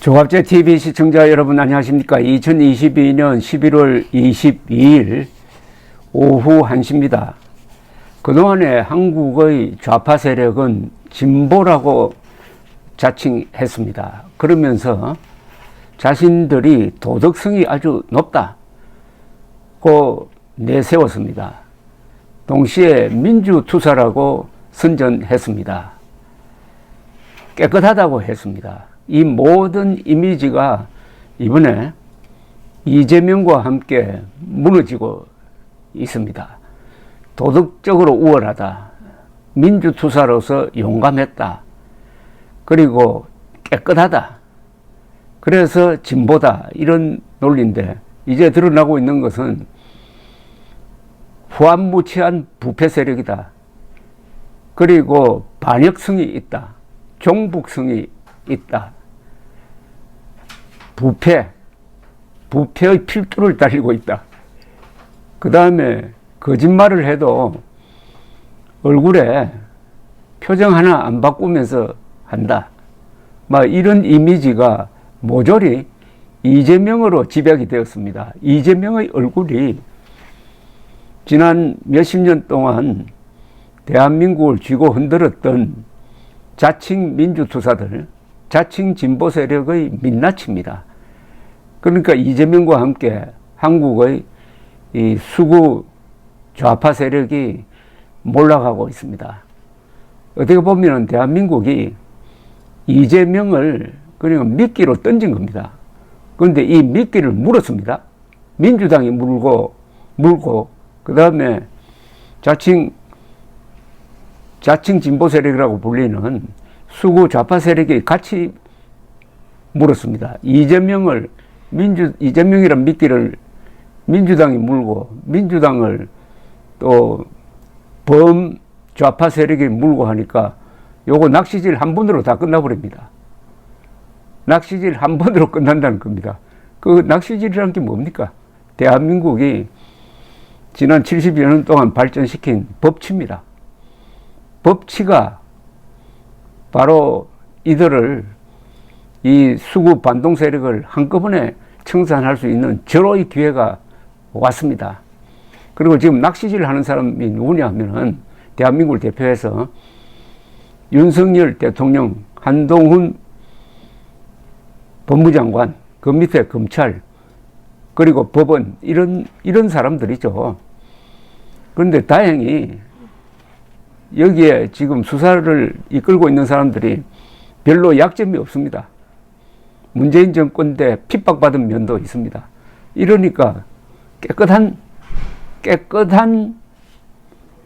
조갑제 TV 시청자 여러분 안녕하십니까? 2022년 11월 22일 오후 1시입니다. 그동안에 한국의 좌파 세력은 진보라고 자칭했습니다. 그러면서 자신들이 도덕성이 아주 높다고 내세웠습니다. 동시에 민주투사라고 선전했습니다. 깨끗하다고 했습니다. 이 모든 이미지가 이번에 이재명과 함께 무너지고 있습니다. 도덕적으로 우월하다. 민주투사로서 용감했다. 그리고 깨끗하다. 그래서 진보다. 이런 논리인데 이제 드러나고 있는 것은 후한무치한 부패 세력이다. 그리고 반역성이 있다. 종북성이 있다. 부패의 필두를 달리고 있다. 그 다음에 거짓말을 해도 얼굴에 표정 하나 안 바꾸면서 한다. 막 이런 이미지가 모조리 이재명으로 집약이 되었습니다. 이재명의 얼굴이 지난 몇십 년 동안 대한민국을 쥐고 흔들었던 자칭 민주투사들, 자칭 진보 세력의 민낯입니다. 그러니까 이재명과 함께 한국의 이 수구 좌파 세력이 몰락하고 있습니다. 어떻게 보면 대한민국이 이재명을 그냥 미끼로 던진 겁니다. 그런데 이 미끼를 물었습니다. 민주당이 물고 그 다음에 자칭 진보 세력이라고 불리는 수구 좌파 세력이 같이 물었습니다. 이재명이란 미끼를 민주당이 물고 민주당을 또 범좌파 세력이 물고 하니까 요거 낚시질 한 번으로 다 끝나버립니다. 낚시질 한 번으로 끝난다는 겁니다. 그 낚시질이라는 게 뭡니까? 대한민국이 지난 70여 년 동안 발전시킨 법치입니다. 법치가 바로 이들을 이 수구 반동 세력을 한꺼번에 청산할 수 있는 절호의 기회가 왔습니다. 그리고 지금 낚시질 하는 사람이 누구냐 하면은 대한민국을 대표해서 윤석열 대통령, 한동훈 법무장관, 그 밑에 검찰, 그리고 법원, 이런 사람들이죠. 그런데 다행히 여기에 지금 수사를 이끌고 있는 사람들이 별로 약점이 없습니다. 문재인 정권 때 핍박받은 면도 있습니다. 이러니까 깨끗한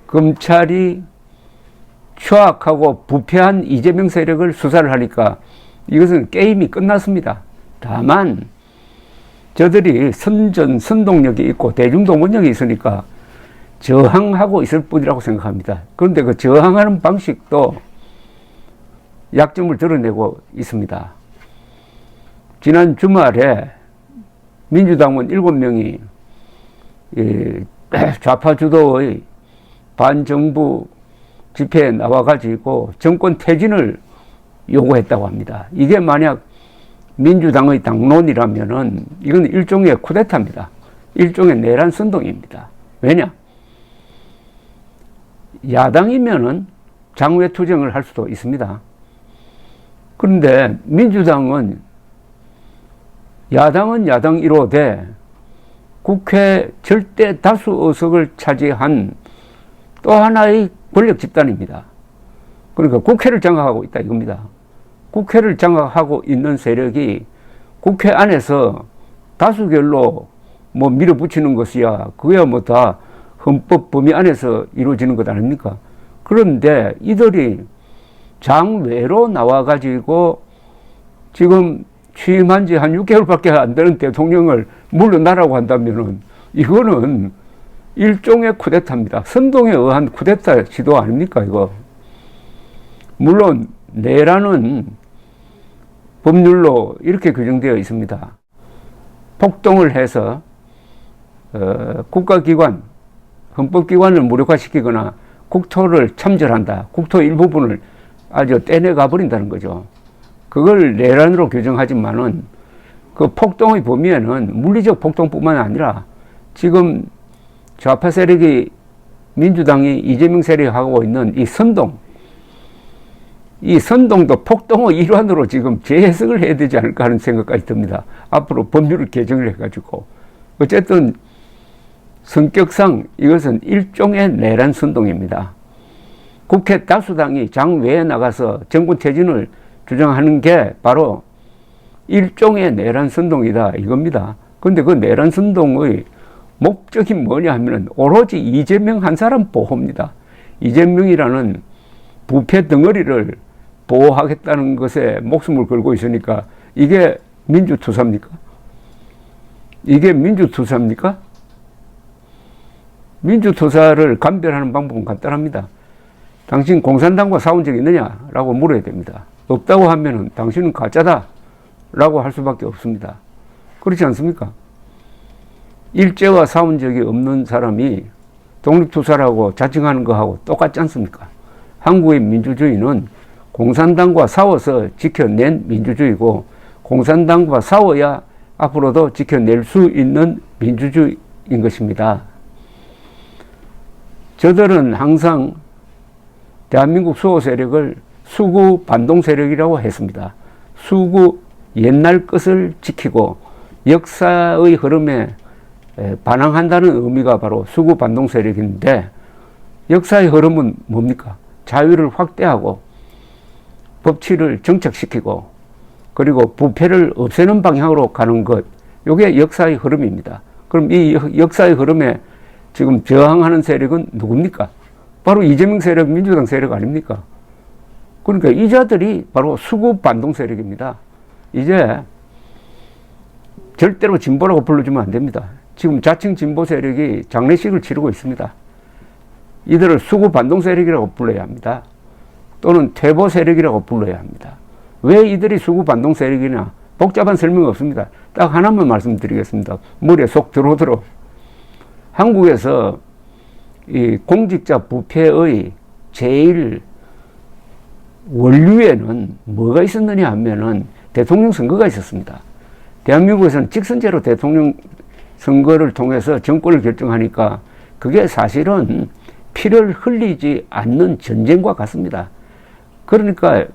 검찰이 추악하고 부패한 이재명 세력을 수사를 하니까 이것은 게임이 끝났습니다. 다만 저들이 선동력이 있고 대중동원력이 있으니까 저항하고 있을 뿐이라고 생각합니다. 그런데 그 저항하는 방식도 약점을 드러내고 있습니다. 지난 주말에 민주당원 7명이 좌파 주도의 반정부 집회에 나와가지고 정권 퇴진을 요구했다고 합니다. 이게 만약 민주당의 당론이라면은 이건 일종의 쿠데타입니다. 일종의 내란 선동입니다. 왜냐? 야당이면은 장외 투쟁을 할 수도 있습니다. 그런데 민주당은 야당은 야당 1호대 국회 절대 다수 의석을 차지한 또 하나의 권력 집단입니다. 그러니까 국회를 장악하고 있다 이겁니다. 국회를 장악하고 있는 세력이 국회 안에서 다수결로 뭐 밀어붙이는 것이야. 그거야 뭐 다 헌법 범위 안에서 이루어지는 것 아닙니까? 그런데 이들이 장외로 나와가지고 지금 취임한 지 한 6개월밖에 안 되는 대통령을 물러나라고 한다면은 이거는 일종의 쿠데타입니다. 선동에 의한 쿠데타 시도 아닙니까, 이거? 물론, 내란은 법률로 이렇게 규정되어 있습니다. 폭동을 해서, 국가기관, 헌법기관을 무력화시키거나 국토를 참전한다. 국토 일부분을 아주 떼내가 버린다는 거죠. 그걸 내란으로 규정하지만은 그 폭동의 범위에는 물리적 폭동뿐만 아니라 지금 좌파 세력이 민주당이 이재명 세력이 하고 있는 이 선동도 폭동의 일환으로 지금 재해석을 해야 되지 않을까 하는 생각까지 듭니다. 앞으로 법률을 개정을 해가지고. 어쨌든 성격상 이것은 일종의 내란 선동입니다. 국회 다수당이 장외에 나가서 정권 퇴진을 주장하는 게 바로 일종의 내란 선동이다 이겁니다. 그런데 그 내란 선동의 목적이 뭐냐 하면은 오로지 이재명 한 사람 보호입니다. 이재명이라는 부패 덩어리를 보호하겠다는 것에 목숨을 걸고 있으니까 이게 민주투사입니까? 이게 민주투사입니까? 민주투사를 감별하는 방법은 간단합니다. 당신 공산당과 싸운 적이 있느냐? 라고 물어야 됩니다. 없다고 하면은 당신은 가짜다 라고 할 수밖에 없습니다. 그렇지 않습니까? 일제와 싸운 적이 없는 사람이 독립투사라고 자칭하는 거하고 똑같지 않습니까? 한국의 민주주의는 공산당과 싸워서 지켜낸 민주주의고 공산당과 싸워야 앞으로도 지켜낼 수 있는 민주주의인 것입니다. 저들은 항상 대한민국 수호 세력을 수구 반동 세력이라고 했습니다. 수구 옛날 것을 지키고 역사의 흐름에 반항한다는 의미가 바로 수구 반동 세력인데 역사의 흐름은 뭡니까? 자유를 확대하고 법치를 정착시키고 그리고 부패를 없애는 방향으로 가는 것, 이게 역사의 흐름입니다. 그럼 이 역사의 흐름에 지금 저항하는 세력은 누굽니까? 바로 이재명 세력, 민주당 세력 아닙니까? 그러니까 이 자들이 바로 수구 반동 세력입니다. 이제 절대로 진보라고 불러주면 안 됩니다. 지금 자칭 진보 세력이 장례식을 치르고 있습니다. 이들을 수구 반동 세력이라고 불러야 합니다. 또는 퇴보 세력이라고 불러야 합니다. 왜 이들이 수구 반동 세력이냐? 복잡한 설명 없습니다. 딱 하나만 말씀드리겠습니다. 머리에 쏙 들어오도록. 한국에서 이 공직자 부패의 제일 원류에는 뭐가 있었느냐 하면은 대통령 선거가 있었습니다. 대한민국에서는 직선제로 대통령 선거를 통해서 정권을 결정하니까 그게 사실은 피를 흘리지 않는 전쟁과 같습니다. 그러니까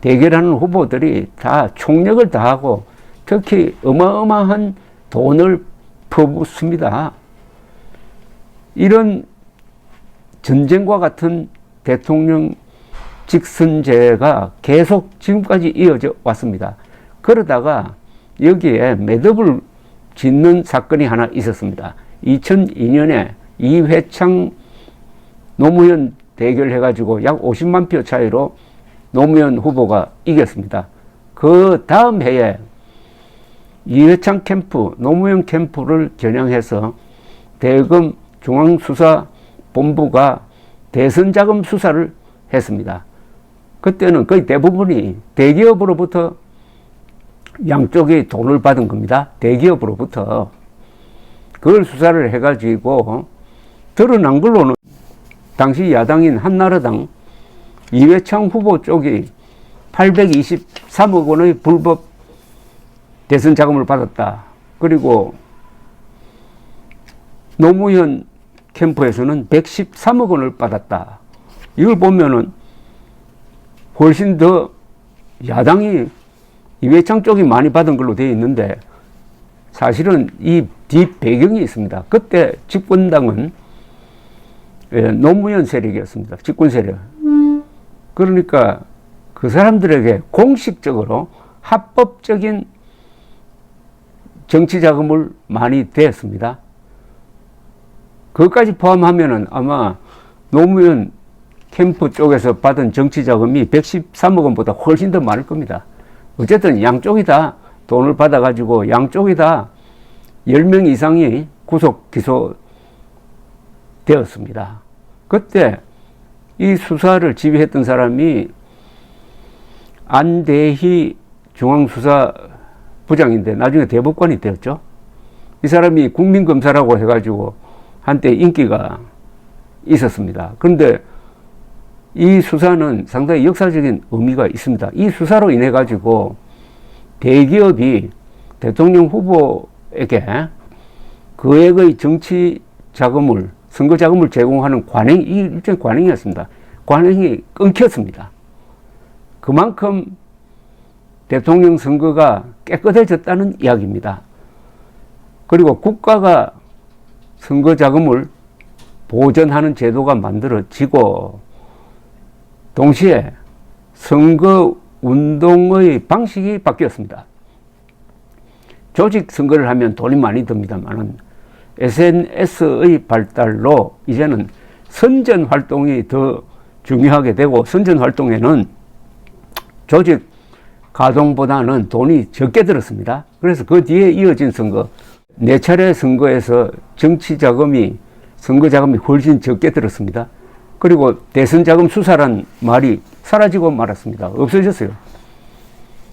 대결하는 후보들이 다 총력을 다하고 특히 어마어마한 돈을 퍼붓습니다. 이런 전쟁과 같은 대통령 직선제가 계속 지금까지 이어져 왔습니다. 그러다가 여기에 매듭을 짓는 사건이 하나 있었습니다. 2002년에 이회창 노무현 대결해가지고 약 50만 표 차이로 노무현 후보가 이겼습니다. 그 다음 해에 이회창 캠프, 노무현 캠프를 겨냥해서 대검 중앙수사본부가 대선자금 수사를 했습니다. 그때는 거의 대부분이 대기업으로부터 양쪽이 돈을 받은 겁니다. 대기업으로부터. 그걸 수사를 해가지고 드러난 걸로는 당시 야당인 한나라당 이회창 후보 쪽이 823억 원의 불법 대선 자금을 받았다. 그리고 노무현 캠프에서는 113억 원을 받았다. 이걸 보면은 훨씬 더 야당이 이회창 쪽이 많이 받은 걸로 되어 있는데 사실은 이 뒷배경이 있습니다. 그때 집권당은 노무현 세력이었습니다. 집권 세력. 그러니까 그 사람들에게 공식적으로 합법적인 정치 자금을 많이 대었습니다. 그것까지 포함하면은 아마 노무현 캠프 쪽에서 받은 정치 자금이 113억 원보다 훨씬 더 많을 겁니다. 어쨌든 양쪽이 다 돈을 받아가지고 양쪽이 다 10명 이상이 구속 기소되었습니다. 그때 이 수사를 지휘했던 사람이 안대희 중앙수사부장인데 나중에 대법관이 되었죠. 이 사람이 국민검사라고 해가지고 한때 인기가 있었습니다. 그런데 이 수사는 상당히 역사적인 의미가 있습니다. 이 수사로 인해 가지고 대기업이 대통령 후보에게 거액의 정치 자금을, 선거 자금을 제공하는 관행, 이 일종의 관행이었습니다. 관행이 끊겼습니다. 그만큼 대통령 선거가 깨끗해졌다는 이야기입니다. 그리고 국가가 선거 자금을 보전하는 제도가 만들어지고, 동시에 선거 운동의 방식이 바뀌었습니다. 조직 선거를 하면 돈이 많이 듭니다만은 SNS의 발달로 이제는 선전 활동이 더 중요하게 되고, 선전 활동에는 조직 가동보다는 돈이 적게 들었습니다. 그래서 그 뒤에 이어진 선거, 4차례 선거에서 정치 자금이, 선거 자금이 훨씬 적게 들었습니다. 그리고 대선 자금 수사란 말이 사라지고 말았습니다. 없어졌어요.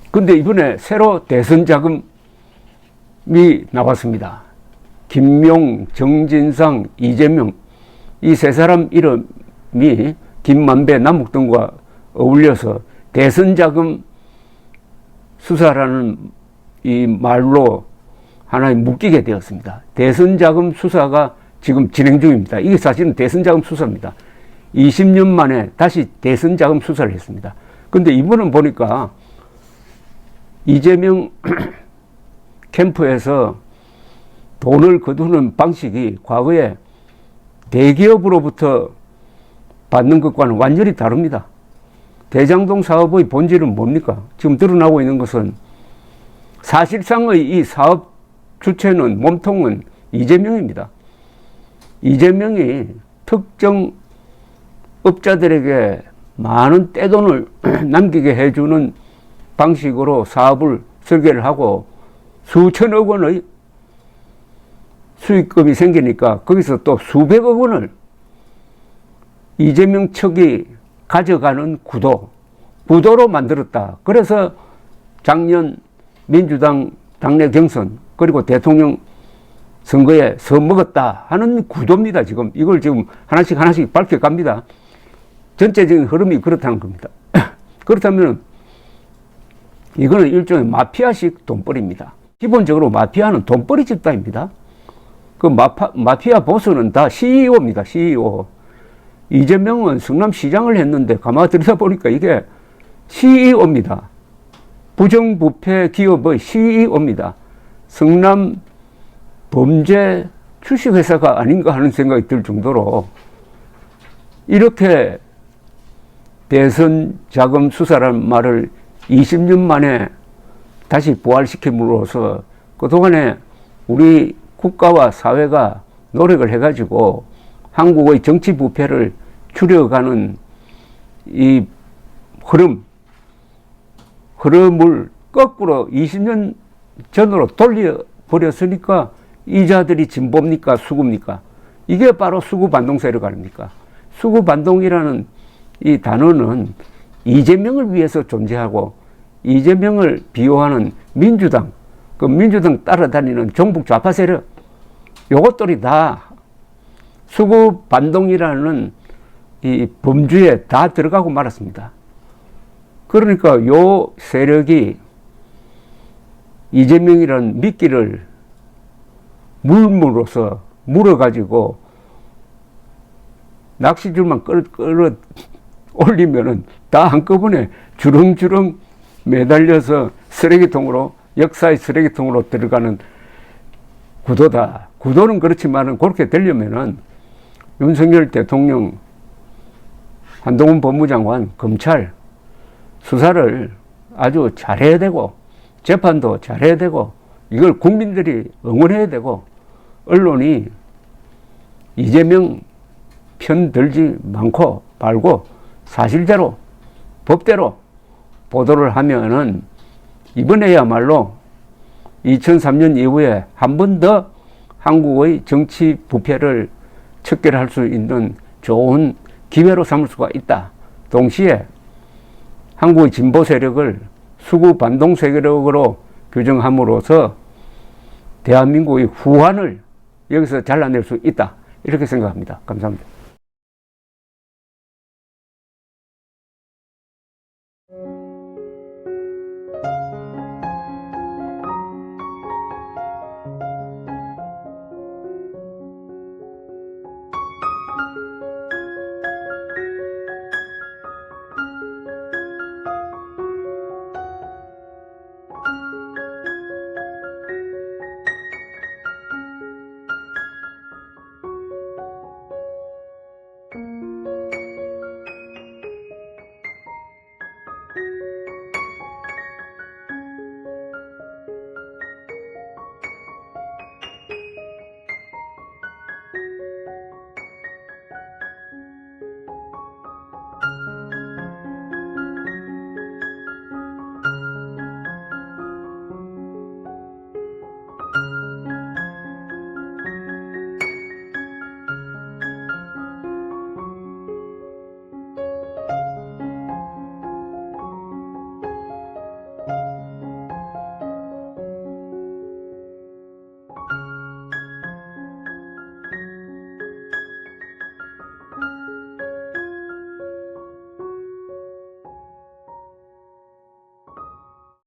근데 이번에 새로 대선 자금이 나왔습니다. 김용, 정진상, 이재명, 이 세 사람 이름이 김만배, 남욱 등과 어울려서 대선 자금 수사라는 이 말로 하나에 묶이게 되었습니다. 대선 자금 수사가 지금 진행 중입니다. 이게 사실은 대선 자금 수사입니다. 20년 만에 다시 대선 자금 수사를 했습니다. 근데 이번은 보니까 이재명 캠프에서 돈을 거두는 방식이 과거에 대기업으로부터 받는 것과는 완전히 다릅니다. 대장동 사업의 본질은 뭡니까? 지금 드러나고 있는 것은 사실상의 이 사업 주체는, 몸통은 이재명입니다. 이재명이 특정 업자들에게 많은 떼돈을 남기게 해주는 방식으로 사업을 설계를 하고 수천억 원의 수익금이 생기니까 거기서 또 수백억 원을 이재명 측이 가져가는 구도로 만들었다. 그래서 작년 민주당 당내 경선 그리고 대통령 선거에 써먹었다 하는 구도입니다. 지금 이걸 지금 하나씩 밝혀갑니다. 전체적인 흐름이 그렇다는 겁니다. 그렇다면 이거는 일종의 마피아식 돈벌이입니다. 기본적으로 마피아는 돈벌이 집단입니다. 그 마피아 보스는 다 CEO입니다. CEO. 이재명은 성남시장을 했는데 가만히 들여다보니까 이게 CEO입니다. 부정부패 기업의 CEO입니다. 성남 범죄 주식회사가 아닌가 하는 생각이 들 정도로 이렇게 대선 자금 수사라는 말을 20년 만에 다시 부활시킴으로써 그동안에 우리 국가와 사회가 노력을 해가지고 한국의 정치 부패를 줄여가는 이 흐름을 거꾸로 20년 전으로 돌려버렸으니까 이자들이 진보입니까? 수구입니까? 이게 바로 수구 반동 세력 아닙니까? 수구 반동이라는 이 단어는 이재명을 위해서 존재하고 이재명을 비호하는 민주당, 그 민주당 따라다니는 종북 좌파 세력, 요것들이 다 수구 반동이라는 이 범주에 다 들어가고 말았습니다. 그러니까 요 세력이 이재명이라는 미끼를 물므로써 물어가지고 낚시줄만 끌어 올리면은 다 한꺼번에 주렁주렁 매달려서 쓰레기통으로, 역사의 쓰레기통으로 들어가는 구도다. 구도는 그렇지만은 그렇게 되려면은 윤석열 대통령, 한동훈 법무장관, 검찰 수사를 아주 잘해야 되고 재판도 잘해야 되고 이걸 국민들이 응원해야 되고 언론이 이재명 편 들지 않고 말고 사실대로 법대로 보도를 하면은 이번에야말로 2003년 이후에 한 번 더 한국의 정치 부패를 척결할 수 있는 좋은 기회로 삼을 수가 있다. 동시에 한국의 진보 세력을 수구 반동 세력으로 규정함으로써 대한민국의 후환을 여기서 잘라낼 수 있다. 이렇게 생각합니다. 감사합니다.